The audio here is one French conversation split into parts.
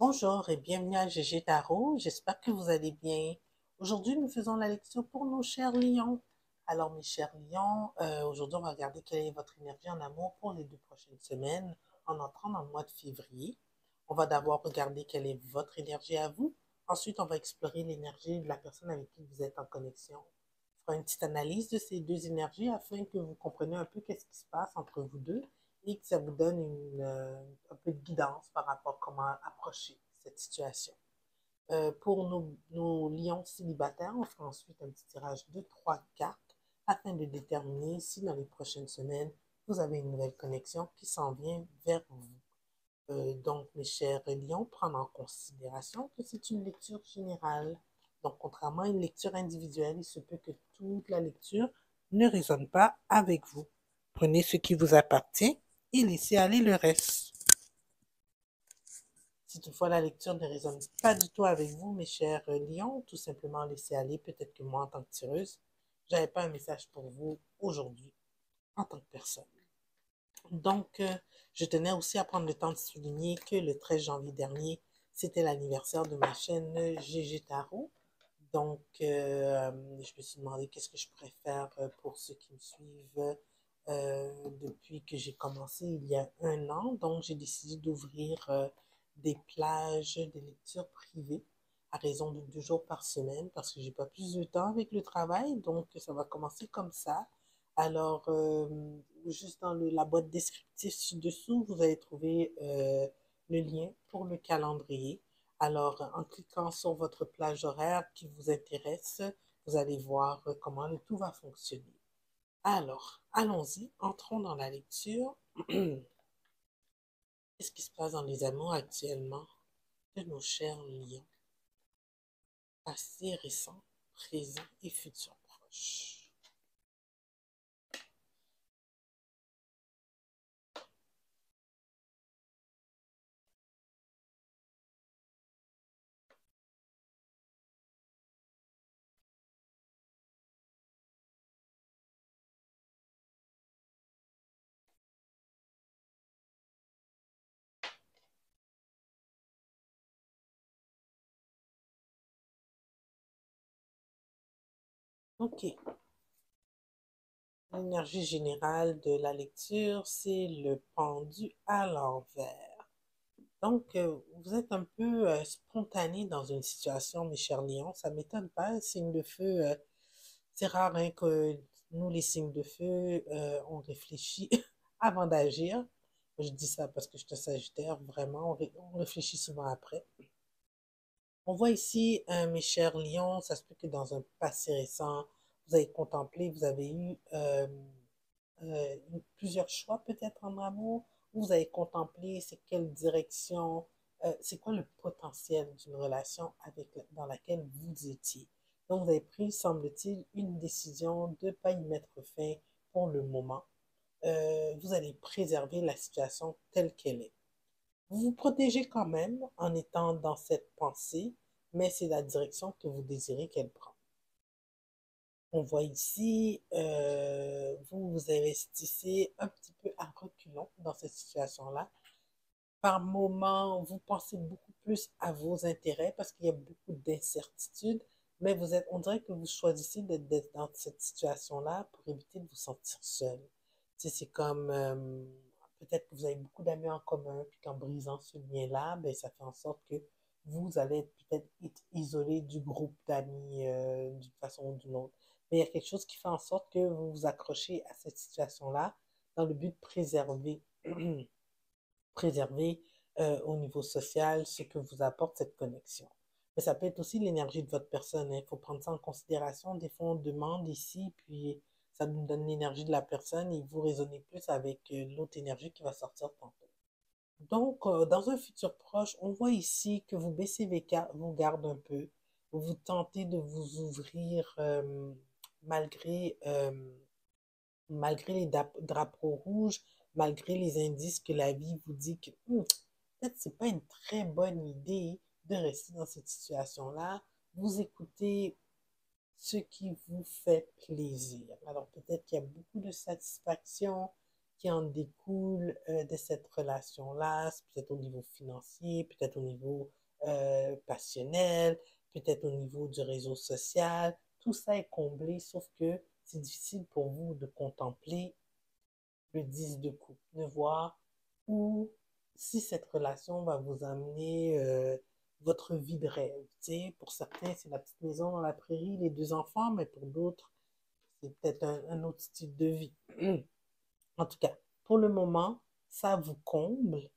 Bonjour et bienvenue à GG Tarot. J'espère que vous allez bien. Aujourd'hui, nous faisons la lecture pour nos chers lions. Alors, mes chers lions, aujourd'hui, on va regarder quelle est votre énergie en amour pour les 2 prochaines semaines en entrant dans le mois de février. On va d'abord regarder quelle est votre énergie à vous. Ensuite, on va explorer l'énergie de la personne avec qui vous êtes en connexion. On fera une petite analyse de ces deux énergies afin que vous compreniez un peu qu'est-ce qui se passe entre vous deux et que ça vous donne un peu de guidance par rapport à comment approcher cette situation. Pour nos lions célibataires, on fera ensuite un petit tirage de 3 cartes afin de déterminer si dans les prochaines semaines, vous avez une nouvelle connexion qui s'en vient vers vous. Donc, mes chers lions, prendre en considération que c'est une lecture générale. Donc, contrairement à une lecture individuelle, il se peut que toute la lecture ne résonne pas avec vous. Prenez ce qui vous appartient et laissez aller le reste. Si toutefois la lecture ne résonne pas du tout avec vous, mes chers lions, tout simplement laissez aller. Peut-être que moi, en tant que tireuse, je n'avais pas un message pour vous aujourd'hui, en tant que personne. Donc, je tenais aussi à prendre le temps de souligner que le 13 janvier dernier, c'était l'anniversaire de ma chaîne GG Tarot. Donc, je me suis demandé qu'est-ce que je pourrais faire pour ceux qui me suivent depuis que j'ai commencé il y a un an. Donc, j'ai décidé d'ouvrir des plages de lecture privées à raison de 2 jours par semaine parce que j'ai pas plus de temps avec le travail. Donc, ça va commencer comme ça. Alors, juste dans la boîte descriptive ci-dessous, vous allez trouver le lien pour le calendrier. Alors, en cliquant sur votre plage horaire qui vous intéresse, vous allez voir comment le tout va fonctionner. Alors, allons-y, entrons dans la lecture. Qu'est-ce qui se passe dans les amours actuellement de nos chers lions, passé, récent, présent et futur proche? Ok, l'énergie générale de la lecture, c'est le pendu à l'envers. Donc, vous êtes un peu spontané dans une situation, mes chers lions. Ça ne m'étonne pas. Signe de feu, c'est rare hein, que nous, les signes de feu, on réfléchit avant d'agir. Je dis ça parce que je suis un Sagittaire, vraiment, on réfléchit souvent après. On voit ici, mes chers lions, ça se peut que dans un passé récent, vous avez contemplé, vous avez eu plusieurs choix peut-être en amour, où vous avez contemplé c'est quelle direction, c'est quoi le potentiel d'une relation dans laquelle vous étiez. Donc, vous avez pris, semble-t-il, une décision de ne pas y mettre fin pour le moment. Vous allez préserver la situation telle qu'elle est. Vous vous protégez quand même en étant dans cette pensée, mais c'est la direction que vous désirez qu'elle prenne. On voit ici, vous vous investissez un petit peu à reculons dans cette situation-là. Par moment, vous pensez beaucoup plus à vos intérêts parce qu'il y a beaucoup d'incertitudes, mais on dirait que vous choisissez d'être dans cette situation-là pour éviter de vous sentir seul. Tu sais, c'est comme, peut-être que vous avez beaucoup d'amis en commun, puis qu'en brisant ce lien-là, ben, ça fait en sorte que vous allez peut-être être isolé du groupe d'amis d'une façon ou d'une autre. Mais il y a quelque chose qui fait en sorte que vous vous accrochez à cette situation-là dans le but de préserver au niveau social ce que vous apporte cette connexion. Mais ça peut être aussi l'énergie de votre personne. Il faut prendre ça en considération. Des fois, on demande ici, puis ça nous donne l'énergie de la personne et vous raisonnez plus avec l'autre énergie qui va sortir tantôt. Donc, dans un futur proche, on voit ici que vous baissez vos gardes un peu. Vous tentez de vous ouvrir malgré, malgré les drapeaux rouges, malgré les indices que la vie vous dit que peut-être c'est pas une très bonne idée de rester dans cette situation-là. Vous écoutez ce qui vous fait plaisir. Alors peut-être qu'il y a beaucoup de satisfaction qui en découle de cette relation-là, c'est peut-être au niveau financier, peut-être au niveau passionnel, peut-être au niveau du réseau social. Tout ça est comblé, sauf que c'est difficile pour vous de contempler le 10 de coupe, de voir où, si cette relation va vous amener votre vie de rêve. Tu sais, pour certains, c'est la petite maison dans la prairie, les deux enfants, mais pour d'autres, c'est peut-être un autre style de vie. En tout cas, pour le moment, ça vous comble,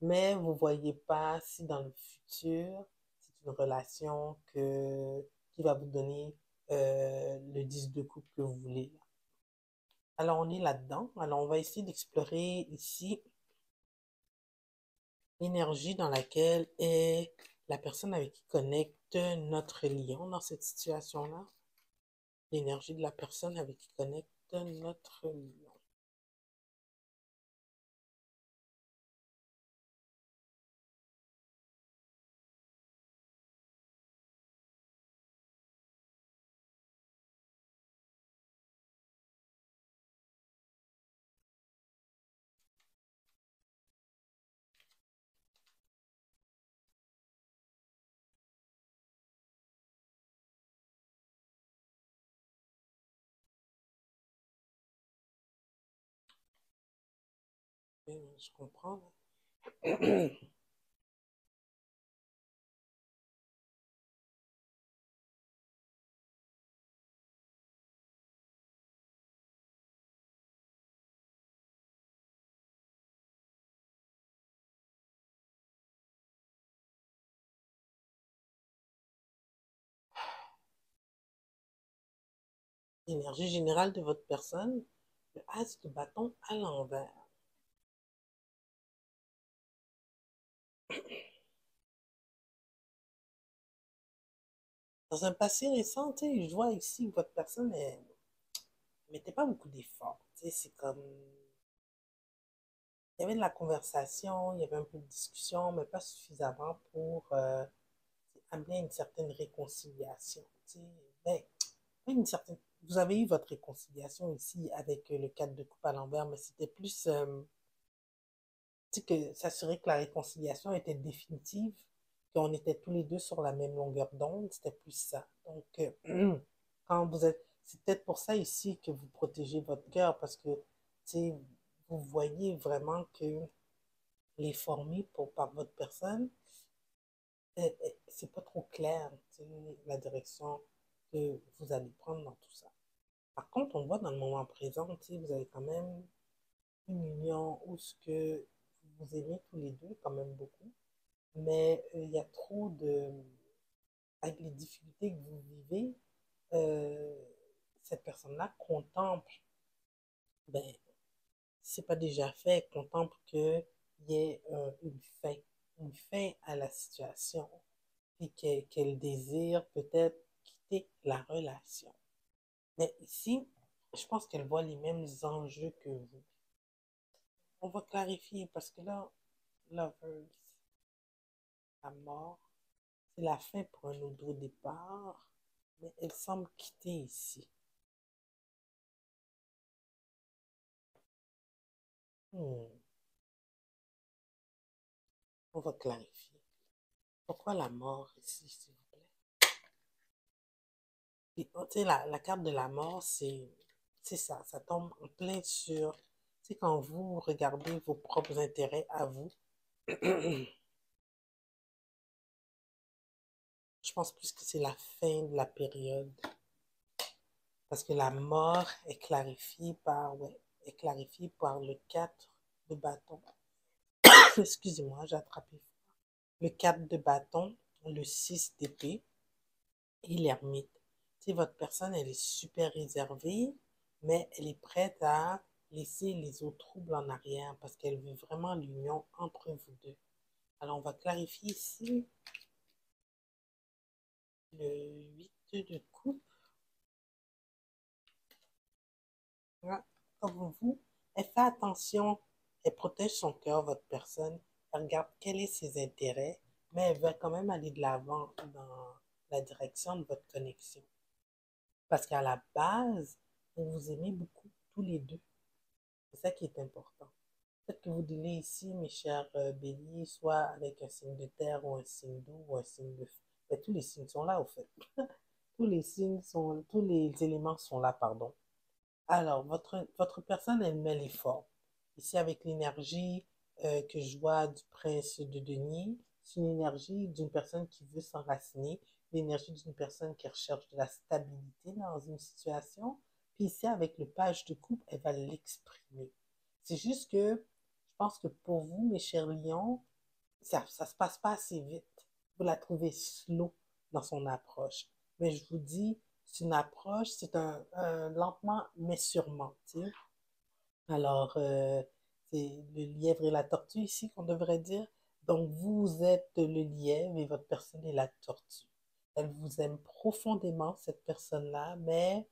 mais vous ne voyez pas si dans le futur, c'est une relation qui va vous donner le 10 de coupe que vous voulez. Alors, on est là-dedans. Alors, on va essayer d'explorer ici l'énergie dans laquelle est la personne avec qui connecte notre lion dans cette situation-là. L'énergie de la personne avec qui connecte notre lion. Je comprends. L'énergie générale de votre personne, le as de bâton à l'envers. Dans un passé récent, tu sais, je vois ici que votre personne ne mettait pas beaucoup d'efforts. Tu sais, c'est comme... Il y avait de la conversation, il y avait un peu de discussion, mais pas suffisamment pour amener une certaine réconciliation. Tu sais. Ben, une certaine... Vous avez eu votre réconciliation ici avec le cadre de coupe à l'envers, mais c'était plus... tu sais, que s'assurer que la réconciliation était définitive, qu'on était tous les deux sur la même longueur d'onde, c'était plus ça. Donc, quand vous êtes... C'est peut-être pour ça ici que vous protégez votre cœur, parce que, tu sais, vous voyez vraiment que les formés par votre personne, c'est pas trop clair, tu sais, la direction que vous allez prendre dans tout ça. Par contre, on voit dans le moment présent, tu sais, vous avez quand même une union où ce que vous vous aimez tous les deux quand même beaucoup, mais il y a trop de... Avec les difficultés que vous vivez, euh, cette personne-là contemple, ben, si c'est pas déjà fait, contemple qu'il y ait une fin à la situation et qu'elle désire peut-être quitter la relation. Mais ici, je pense qu'elle voit les mêmes enjeux que vous. On va clarifier parce que là, Lovers, la mort, c'est la fin pour un nouveau départ, mais elle semble quitter ici. Hmm, On va clarifier. Pourquoi la mort ici, s'il vous plaît? Et, oh, tu sais, la carte de la mort, c'est ça, ça tombe en plein sur, c'est quand vous regardez vos propres intérêts à vous. Je pense plus que c'est la fin de la période. Parce que la mort est clarifiée par, ouais, est clarifiée par le 4 de bâton. Excusez-moi, j'ai attrapé. Le 4 de bâton, le 6 d'épée et l'ermite. Tu sais, votre personne, elle est super réservée, mais elle est prête à laisser les autres troubles en arrière parce qu'elle veut vraiment l'union entre vous deux. Alors, on va clarifier ici le 8 de coupe. Voilà. Comme vous, elle fait attention, elle protège son cœur, votre personne, elle regarde quels sont ses intérêts, mais elle veut quand même aller de l'avant dans la direction de votre connexion. Parce qu'à la base, vous vous aimez beaucoup, tous les deux. C'est ça qui est important. Peut-être que vous dealez ici, mes chers béliers, soit avec un signe de terre ou un signe d'eau ou un signe de feu. Mais tous les signes sont là, au fait. Tous les éléments sont là, pardon. Alors, votre personne, elle met l'effort. Ici, avec l'énergie que je vois du prince de denier, c'est une énergie d'une personne qui veut s'enraciner, l'énergie d'une personne qui recherche de la stabilité dans une situation. Puis ici, avec le page de coupe, elle va l'exprimer. C'est juste que je pense que pour vous, mes chers lions, ça se passe pas assez vite. Vous la trouvez slow dans son approche. Mais je vous dis, c'est une approche, c'est un lentement mais sûrement, tu sais. Alors, c'est le lièvre et la tortue ici qu'on devrait dire. Donc, vous êtes le lièvre et votre personne est la tortue. Elle vous aime profondément, cette personne-là, mais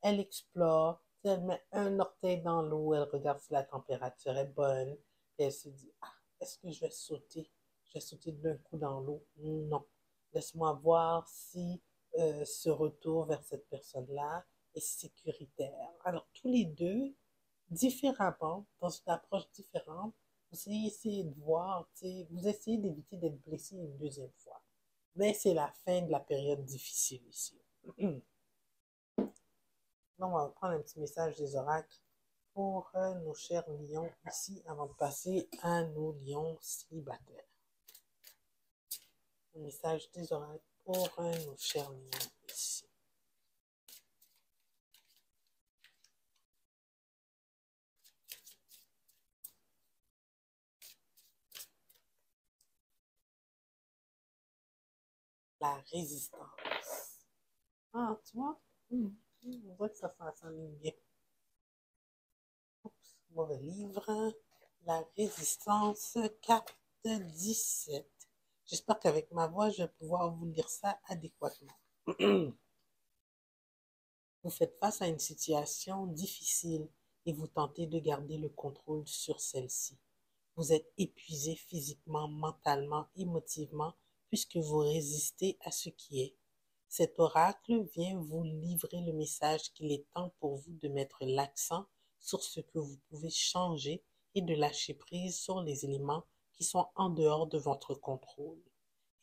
elle explore. Tu sais, elle met un orteil dans l'eau, elle regarde si la température est bonne, et elle se dit, ah, est-ce que je vais sauter? Je vais sauter d'un coup dans l'eau? Non. Laisse-moi voir si ce retour vers cette personne-là est sécuritaire. Alors, tous les deux, différemment, dans une approche différente, vous essayez de voir, tu sais, vous essayez d'éviter d'être blessé une deuxième fois. Mais c'est la fin de la période difficile ici. Donc, on va prendre un petit message des oracles pour nos chers lions ici avant de passer à nos lions célibataires. Un message des oracles pour nos chers lions ici. La résistance. Ah, tu vois? On voit que ça s'enligne bien. Oups, mauvais livre. La résistance, carte 17. J'espère qu'avec ma voix, je vais pouvoir vous lire ça adéquatement. Vous faites face à une situation difficile et vous tentez de garder le contrôle sur celle-ci. Vous êtes épuisé physiquement, mentalement, émotivement, puisque vous résistez à ce qui est. Cet oracle vient vous livrer le message qu'il est temps pour vous de mettre l'accent sur ce que vous pouvez changer et de lâcher prise sur les éléments qui sont en dehors de votre contrôle.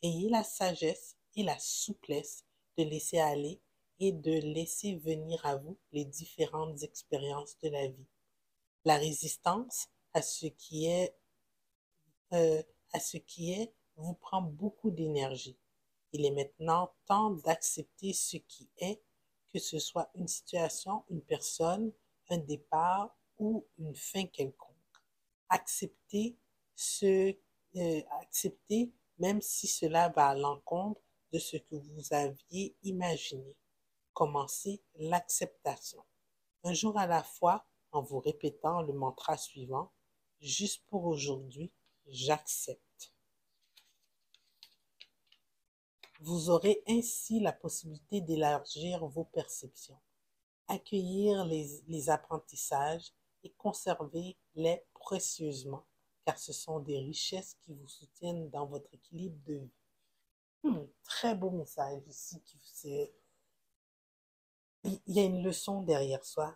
Ayez la sagesse et la souplesse de laisser aller et de laisser venir à vous les différentes expériences de la vie. La résistance à ce qui est, euh, vous prend beaucoup d'énergie. Il est maintenant temps d'accepter ce qui est, que ce soit une situation, une personne, un départ ou une fin quelconque. Accepter accepter même si cela va à l'encontre de ce que vous aviez imaginé. Commencez l'acceptation. Un jour à la fois, en vous répétant le mantra suivant, juste pour aujourd'hui, j'accepte. Vous aurez ainsi la possibilité d'élargir vos perceptions, accueillir les apprentissages et conserver-les précieusement, car ce sont des richesses qui vous soutiennent dans votre équilibre de vie. Très beau message ici. Il y a une leçon derrière soi.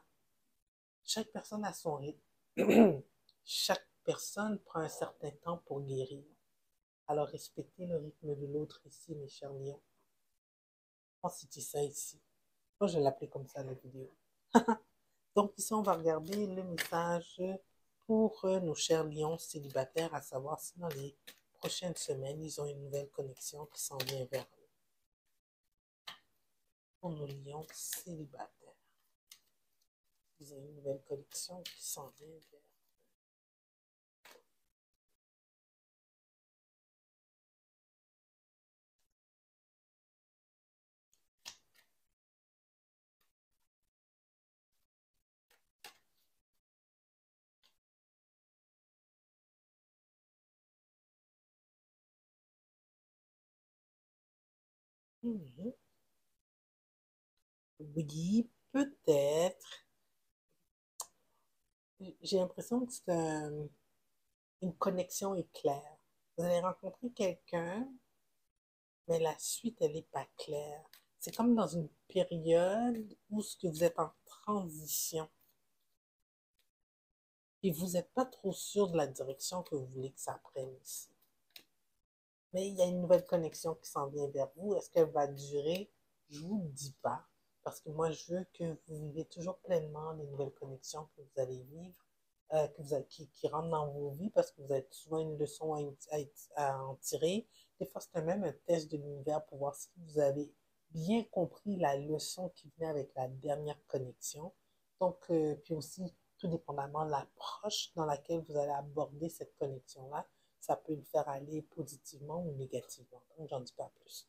Chaque personne a son rythme. Chaque personne prend un certain temps pour guérir. Alors respectez le rythme de l'autre ici, mes chers lions. On cite ça ici. Moi, je vais l'appeler comme ça, la vidéo. Donc ici, on va regarder le message pour nos chers lions célibataires, à savoir si dans les prochaines semaines, ils ont une nouvelle connexion qui s'en vient vers eux. Pour nos lions célibataires, ils ont une nouvelle connexion qui s'en vient vers eux. Oui, peut-être. J'ai l'impression que c'est une connexion éclair. Vous allez rencontrer quelqu'un, mais la suite, elle n'est pas claire. C'est comme dans une période où ce que vous êtes en transition. Puis vous n'êtes pas trop sûr de la direction que vous voulez que ça prenne ici. Mais il y a une nouvelle connexion qui s'en vient vers vous. Est-ce qu'elle va durer? Je ne vous le dis pas. Parce que moi, je veux que vous vivez toujours pleinement les nouvelles connexions que vous allez vivre, qui rentrent dans vos vies, parce que vous avez souvent une leçon à en tirer. Des fois, c'est même un test de l'univers pour voir si vous avez bien compris la leçon qui venait avec la dernière connexion. Donc, puis aussi, tout dépendamment de l'approche dans laquelle vous allez aborder cette connexion-là, ça peut le faire aller positivement ou négativement. Donc, j'en dis pas plus.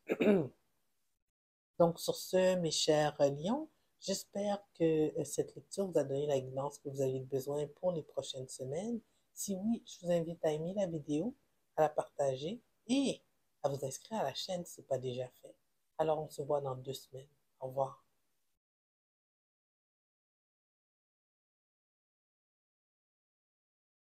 Donc, sur ce, mes chers lions, j'espère que cette lecture vous a donné la guidance que vous avez besoin pour les prochaines semaines. Si oui, je vous invite à aimer la vidéo, à la partager et à vous inscrire à la chaîne si ce n'est pas déjà fait. Alors, on se voit dans 2 semaines. Au revoir.